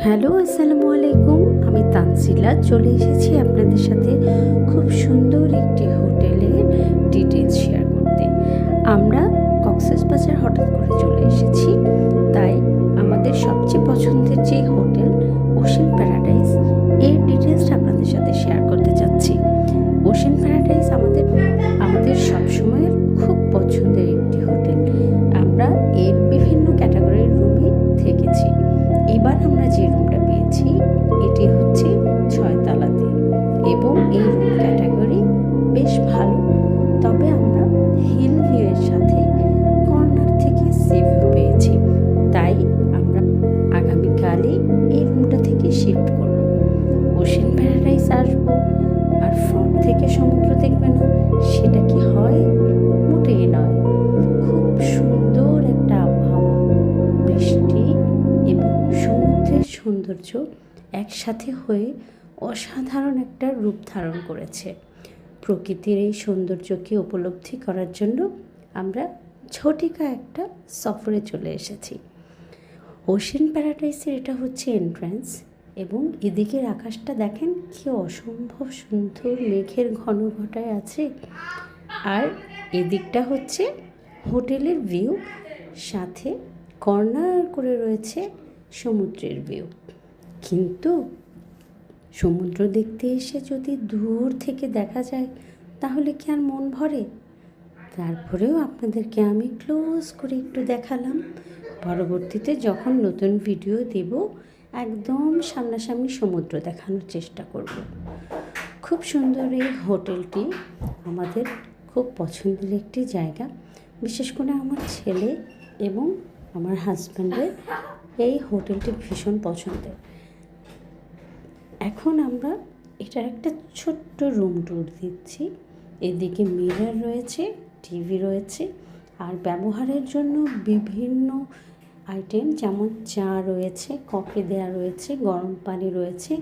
Hello, আসসালামু আলাইকুম। আমি তানজিলা চলে এসেছি আপনাদের সাথে খুব সুন্দর একটি হোটেলের ডিটেলস শেয়ার করতে। আমরা কক্সবাজার হঠাৎ করে চলে এসেছি, তাই আমাদের সবচেয়ে পছন্দের যে হোটেল ওশেন প্যারাডাইস, এর ডিটেলসটা আপনাদের সাথে শেয়ার করতে চাচ্ছি। ওশেন প্যারাডাইস আমাদের সবসময়ের খুব পছন্দের একটি হোটেল। আমরা এর বিভিন্ন ক্যাটাগরির রুমে থেকেছি। এবার আমরা যে রুমটা পেয়েছি এটি হচ্ছে 6 তলাতে এবং এই রুম ক্যাটাগরি বেশ ভালো, তবে আমরা হিল ভিউয়ের সাথে কর্নার থেকে সি ভিউ পেয়েছি, তাই আমরা আগামীকালই এই রুমটা থেকে শিফট করব। ওশেন প্যারাডাইস আসবো আর ফ্রন্ট থেকে সমুদ্র দেখবে না, সেটা কি হয়? মোটেই নয়। খুব সুন্দর একটা আবহাওয়া, বৃষ্টি এবং সমুদ্রের সৌন্দর্য একসাথে হয়ে অসাধারণ একটা রূপ ধারণ করেছে। প্রকৃতির এই সৌন্দর্যকে উপলব্ধি করার জন্য আমরা ছোটিকা একটা সফরে চলে এসেছি। ওশেন প্যারাডাইসের এটা হচ্ছে এন্ট্রান্স এবং এদিকের আকাশটা দেখেন কি অসম্ভব সুন্দর, মেঘের ঘন ঘটায় আছে। আর এদিকটা হচ্ছে হোটেলের ভিউ, সাথে কর্নার করে রয়েছে সমুদ্রের ভিউ। কিন্তু সমুদ্র দেখতে এসে যদি দূর থেকে দেখা যায় তাহলে কি আর মন ভরে? তারপরেও আপনাদেরকে আমি ক্লোজ করে একটু দেখালাম। পরবর্তীতে যখন নতুন ভিডিও দেব একদম সামনাসামনি সমুদ্র দেখানোর চেষ্টা করব। খুব সুন্দর এই হোটেলটি আমাদের খুব পছন্দের একটি জায়গা, বিশেষ করে আমার ছেলে এবং আমার হাজব্যান্ডের এই হোটেলটি ভীষণ পছন্দের। এখন আমরা এটার একটা ছোট্ট রুম ট্যুর দিচ্ছি। এদিকে মিরর রয়েছে, টিভি রয়েছে, আর ব্যবহারের জন্য বিভিন্ন আইটেম যেমন চা রয়েছে, কফি দেওয়া রয়েছে, গরম পানি রয়েছে।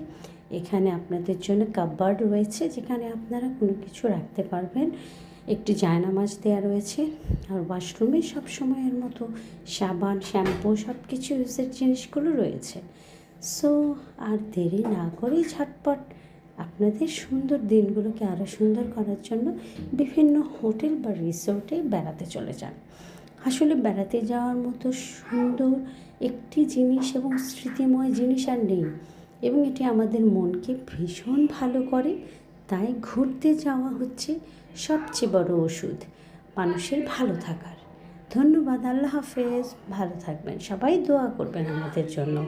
এখানে আপনাদের জন্য কাপবোর্ড রয়েছে যেখানে আপনারা কোনো কিছু রাখতে পারবেন। একটি জায়নামাজ দেওয়া রয়েছে, আর ওয়াশরুমে সব সময়ের মতো সাবান, শ্যাম্পু সব কিছু ইউজের জিনিসগুলো রয়েছে। সো আর দেরি না করেই ঝটপট আপনাদের সুন্দর দিনগুলোকে আরও সুন্দর করার জন্য বিভিন্ন হোটেল বা রিসোর্টে বেড়াতে চলে যান। আসলে বেড়াতে যাওয়ার মতো সুন্দর একটি জিনিস এবং স্মৃতিময় জিনিস আর নেই, এবং এটি আমাদের মনকে ভীষণ ভালো করে। তাই ঘুরতে যাওয়া হচ্ছে সবচেয়ে বড় ওষুধ মানুষের ভালো থাকার। ধন্যবাদ। আল্লাহ হাফেজ। ভালো থাকবেন সবাই, দোয়া করবেন আমাদের জন্য।